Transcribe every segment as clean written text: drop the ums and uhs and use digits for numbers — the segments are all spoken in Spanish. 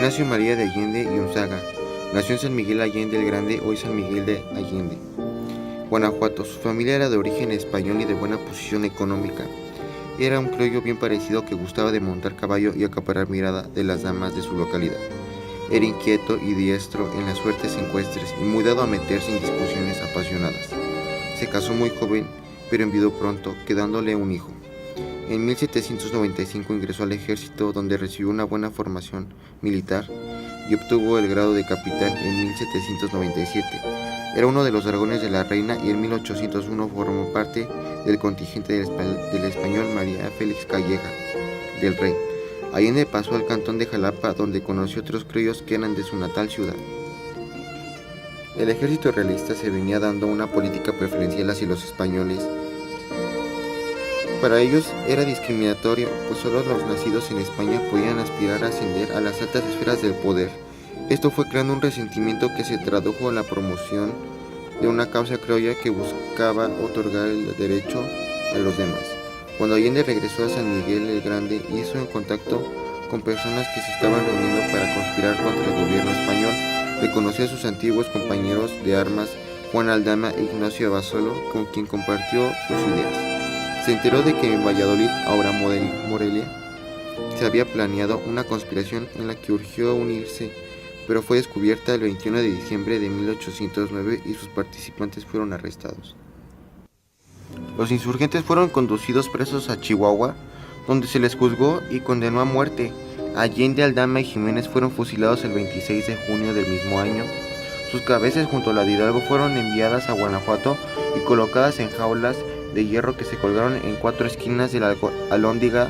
Ignacio María de Allende y Unzaga. Nació en San Miguel Allende el Grande, hoy San Miguel de Allende, Guanajuato. Su familia era de origen español y de buena posición económica. Era un criollo bien parecido que gustaba de montar caballo y acaparar mirada de las damas de su localidad. Era inquieto y diestro en las suertes encuestres y muy dado a meterse en discusiones apasionadas. Se casó muy joven, pero enviudó pronto, quedándole un hijo. En 1795 ingresó al ejército, donde recibió una buena formación militar y obtuvo el grado de capitán en 1797. Era uno de los dragones de la reina y en 1801 formó parte del contingente del español María Félix Calleja, del rey. Allende pasó al cantón de Jalapa, donde conoció otros criollos que eran de su natal ciudad. El ejército realista se venía dando una política preferencial hacia los españoles. Para ellos era discriminatorio, pues solo los nacidos en España podían aspirar a ascender a las altas esferas del poder. Esto fue creando un resentimiento que se tradujo en la promoción de una causa criolla que buscaba otorgar el derecho a los demás. Cuando Allende regresó a San Miguel el Grande, hizo en contacto con personas que se estaban reuniendo para conspirar contra el gobierno español. Reconoció a sus antiguos compañeros de armas, Juan Aldama e Ignacio Abasolo, con quien compartió sus ideas. Se enteró de que en Valladolid, ahora Morelia, se había planeado una conspiración en la que urgió unirse, pero fue descubierta el 21 de diciembre de 1809 y sus participantes fueron arrestados. Los insurgentes fueron conducidos presos a Chihuahua, donde se les juzgó y condenó a muerte. Allende, Aldama y Jiménez fueron fusilados el 26 de junio del mismo año. Sus cabezas junto a la de Hidalgo fueron enviadas a Guanajuato y colocadas en jaulas de hierro que se colgaron en 4 esquinas de la Alhóndiga.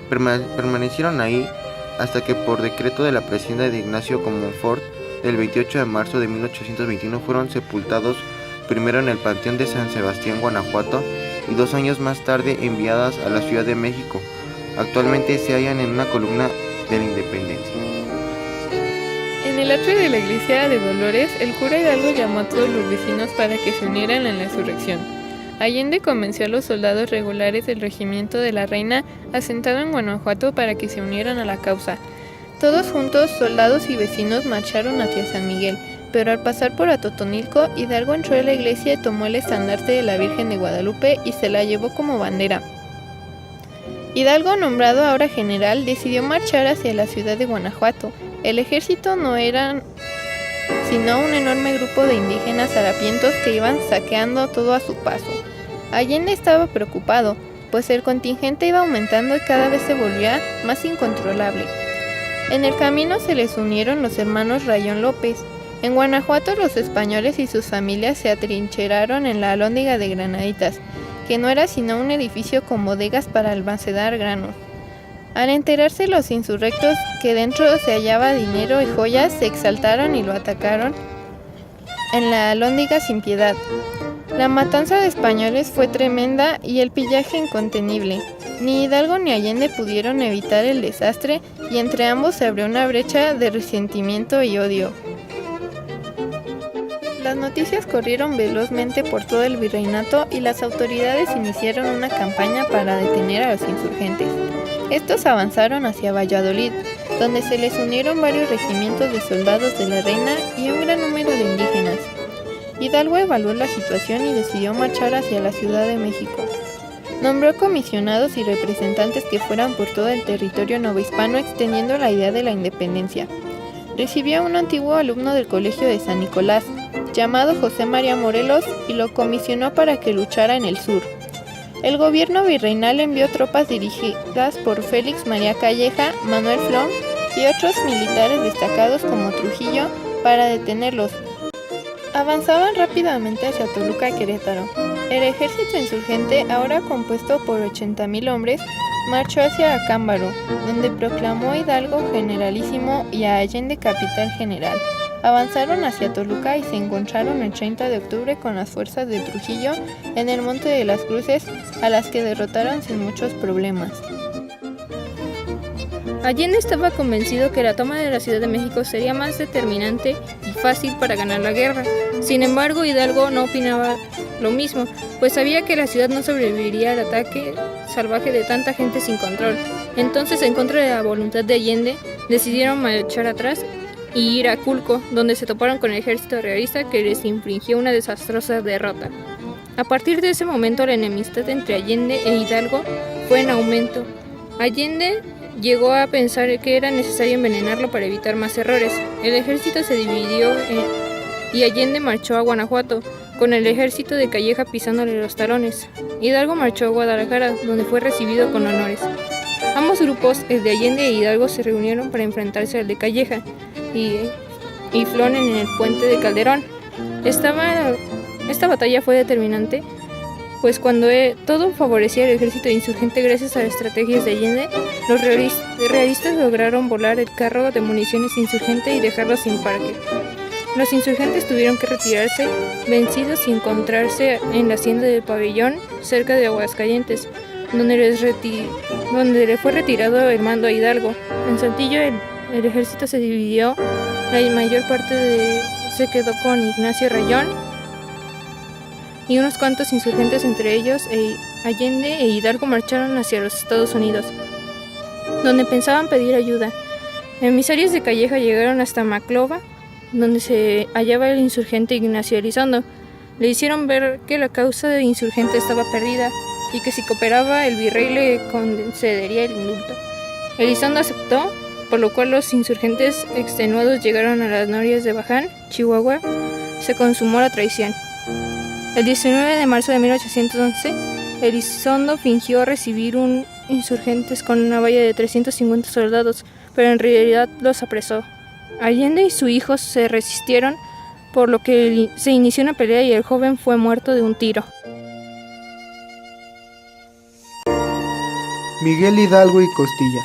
Permanecieron ahí hasta que por decreto de la presidenta de Ignacio Comonfort del 28 de marzo de 1821 fueron sepultados primero en el Panteón de San Sebastián, Guanajuato, y 2 años más tarde enviadas a la Ciudad de México. Actualmente se hallan en una columna de la Independencia. En el atrio de la iglesia de Dolores, el cura Hidalgo llamó a todos los vecinos para que se unieran en la insurrección. Allende convenció a los soldados regulares del regimiento de la Reina asentado en Guanajuato para que se unieran a la causa. Todos juntos, soldados y vecinos, marcharon hacia San Miguel, pero al pasar por Atotonilco, Hidalgo entró a la iglesia y tomó el estandarte de la Virgen de Guadalupe y se la llevó como bandera. Hidalgo, nombrado ahora general, decidió marchar hacia la ciudad de Guanajuato. El ejército no era sino un enorme grupo de indígenas harapientos que iban saqueando todo a su paso. Allende estaba preocupado, pues el contingente iba aumentando y cada vez se volvía más incontrolable. En el camino se les unieron los hermanos Rayón López. En Guanajuato los españoles y sus familias se atrincheraron en la Alhóndiga de Granaditas, que no era sino un edificio con bodegas para almacenar granos. Al enterarse los insurrectos que dentro se hallaba dinero y joyas, se exaltaron y lo atacaron en la Alhóndiga sin piedad. La matanza de españoles fue tremenda y el pillaje incontenible. Ni Hidalgo ni Allende pudieron evitar el desastre y entre ambos se abrió una brecha de resentimiento y odio. Las noticias corrieron velozmente por todo el virreinato y las autoridades iniciaron una campaña para detener a los insurgentes. Estos avanzaron hacia Valladolid, donde se les unieron varios regimientos de soldados de la Reina y un gran número de indígenas. Hidalgo evaluó la situación y decidió marchar hacia la Ciudad de México. Nombró comisionados y representantes que fueran por todo el territorio novohispano extendiendo la idea de la independencia. Recibió a un antiguo alumno del Colegio de San Nicolás, llamado José María Morelos, y lo comisionó para que luchara en el sur. El gobierno virreinal envió tropas dirigidas por Félix María Calleja, Manuel Flom y otros militares destacados como Trujillo para detenerlos. Avanzaban rápidamente hacia Toluca y Querétaro. El ejército insurgente, ahora compuesto por 80,000 hombres, marchó hacia Acámbaro, donde proclamó a Hidalgo generalísimo y a Allende capitán general. Avanzaron hacia Toluca y se encontraron el 30 de octubre con las fuerzas de Trujillo en el Monte de las Cruces, a las que derrotaron sin muchos problemas. Allende estaba convencido que la toma de la Ciudad de México sería más determinante y fácil para ganar la guerra. Sin embargo, Hidalgo no opinaba lo mismo, pues sabía que la ciudad no sobreviviría al ataque salvaje de tanta gente sin control. Entonces, en contra de la voluntad de Allende, decidieron marchar atrás y ir a Culco, donde se toparon con el ejército realista que les infligió una desastrosa derrota. A partir de ese momento la enemistad entre Allende e Hidalgo fue en aumento. Allende llegó a pensar que era necesario envenenarlo para evitar más errores. El ejército se dividió y Allende marchó a Guanajuato, con el ejército de Calleja pisándole los talones. Hidalgo marchó a Guadalajara, donde fue recibido con honores. Ambos grupos, el de Allende e Hidalgo, se reunieron para enfrentarse al de Calleja y Flón en el puente de Calderón. Esta batalla fue determinante, pues cuando todo favorecía al ejército insurgente gracias a las estrategias de Allende, los realistas lograron volar el carro de municiones insurgente y dejarlo sin parque. Los insurgentes tuvieron que retirarse vencidos y encontrarse en la hacienda del Pabellón, cerca de Aguascalientes, donde le fue retirado el mando a Hidalgo. En Saltillo el ejército se dividió, la mayor parte se quedó con Ignacio Rayón y unos cuantos insurgentes, entre ellos Allende e Hidalgo, marcharon hacia los Estados Unidos, donde pensaban pedir ayuda. Emisarios de Calleja llegaron hasta Maclova, donde se hallaba el insurgente Ignacio Elizondo. Le hicieron ver que la causa de insurgente estaba perdida y que si cooperaba el virrey le concedería el indulto. Elizondo aceptó, por lo cual los insurgentes extenuados llegaron a las norias de Baján, Chihuahua. Se consumó la traición. El 19 de marzo de 1811, Elizondo fingió recibir insurgentes con una valla de 350 soldados, pero en realidad los apresó. Allende y su hijo se resistieron, por lo que se inició una pelea y el joven fue muerto de un tiro. Miguel Hidalgo y Costilla.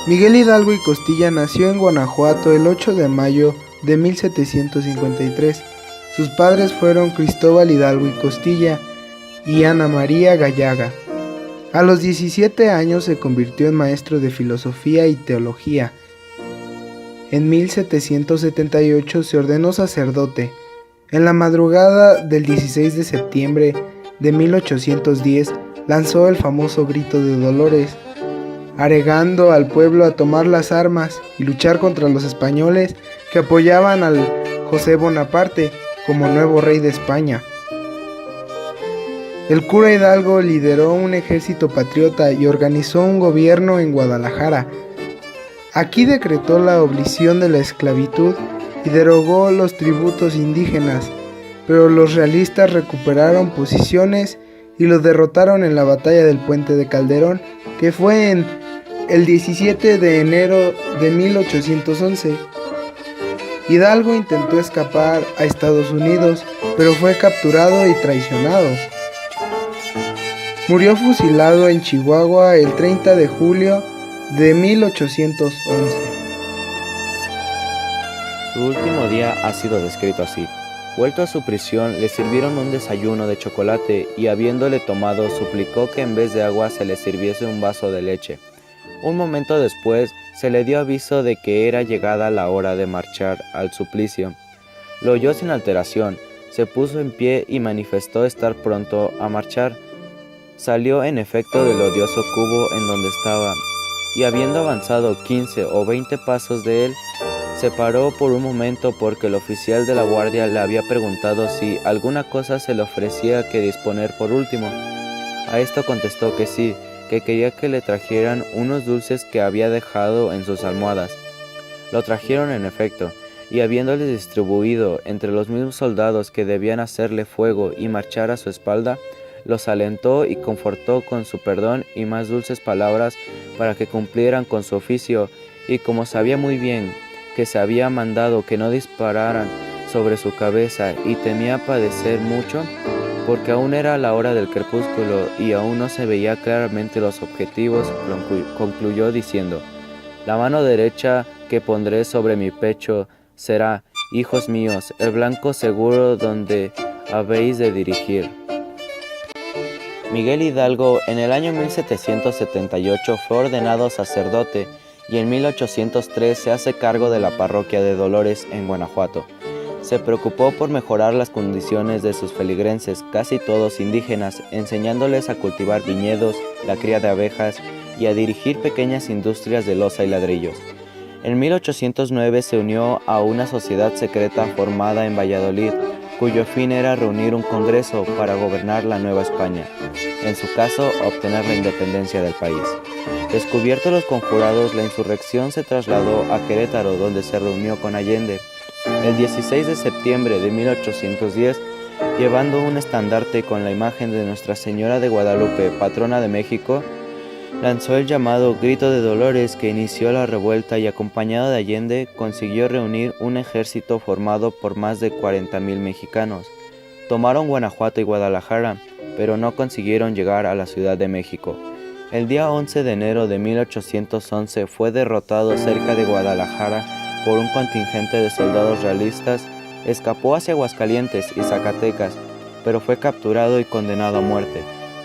Miguel Hidalgo y Costilla nació en Guanajuato el 8 de mayo de 1753. Sus padres fueron Cristóbal Hidalgo y Costilla y Ana María Gallaga. A los 17 años se convirtió en maestro de filosofía y teología. En 1778 se ordenó sacerdote. En la madrugada del 16 de septiembre de 1810 lanzó el famoso grito de Dolores, aregando al pueblo a tomar las armas y luchar contra los españoles que apoyaban al José Bonaparte como nuevo rey de España. El cura Hidalgo lideró un ejército patriota y organizó un gobierno en Guadalajara. Aquí decretó la abolición de la esclavitud y derogó los tributos indígenas, pero los realistas recuperaron posiciones y los derrotaron en la batalla del puente de Calderón, que fue el 17 de enero de 1811. Hidalgo intentó escapar a Estados Unidos, pero fue capturado y traicionado. Murió fusilado en Chihuahua el 30 de julio de 1811. Su último día ha sido descrito así. Vuelto a su prisión, le sirvieron un desayuno de chocolate y habiéndole tomado, suplicó que en vez de agua se le sirviese un vaso de leche. Un momento después, se le dio aviso de que era llegada la hora de marchar al suplicio. Lo oyó sin alteración, se puso en pie y manifestó estar pronto a marchar. Salió en efecto del odioso cubo en donde estaba, y habiendo avanzado 15 o 20 pasos de él, se paró por un momento porque el oficial de la guardia le había preguntado si alguna cosa se le ofrecía que disponer por último. A esto contestó que sí, que quería que le trajeran unos dulces que había dejado en sus almohadas. Lo trajeron en efecto, y habiéndole distribuido entre los mismos soldados que debían hacerle fuego y marchar a su espalda, los alentó y confortó con su perdón y más dulces palabras para que cumplieran con su oficio, y como sabía muy bien que se había mandado que no dispararan sobre su cabeza y temía padecer mucho, porque aún era la hora del crepúsculo y aún no se veía claramente los objetivos, concluyó diciendo: la mano derecha que pondré sobre mi pecho será, hijos míos, el blanco seguro donde habéis de dirigir. Miguel Hidalgo en el año 1778 fue ordenado sacerdote y en 1803 se hace cargo de la parroquia de Dolores en Guanajuato. Se preocupó por mejorar las condiciones de sus feligreses, casi todos indígenas, enseñándoles a cultivar viñedos, la cría de abejas y a dirigir pequeñas industrias de loza y ladrillos. En 1809 se unió a una sociedad secreta formada en Valladolid, cuyo fin era reunir un congreso para gobernar la Nueva España, en su caso obtener la independencia del país. Descubiertos los conjurados, la insurrección se trasladó a Querétaro, donde se reunió con Allende. El 16 de septiembre de 1810, llevando un estandarte con la imagen de Nuestra Señora de Guadalupe, patrona de México, lanzó el llamado Grito de Dolores, que inició la revuelta y, acompañado de Allende, consiguió reunir un ejército formado por más de 40,000 mexicanos. Tomaron Guanajuato y Guadalajara, pero no consiguieron llegar a la Ciudad de México. El día 11 de enero de 1811 fue derrotado cerca de Guadalajara por un contingente de soldados realistas. Escapó hacia Aguascalientes y Zacatecas, pero fue capturado y condenado a muerte.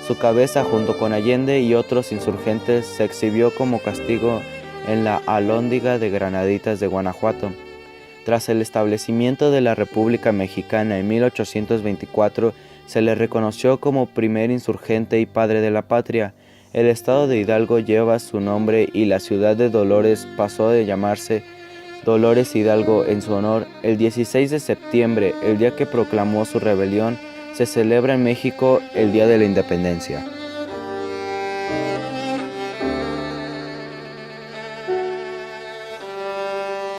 Su cabeza, junto con Allende y otros insurgentes, se exhibió como castigo en la Alhóndiga de Granaditas de Guanajuato. Tras el establecimiento de la República Mexicana en 1824, se le reconoció como primer insurgente y padre de la patria. El estado de Hidalgo lleva su nombre y la ciudad de Dolores pasó de llamarse Dolores Hidalgo en su honor. El 16 de septiembre, el día que proclamó su rebelión, se celebra en México el Día de la Independencia.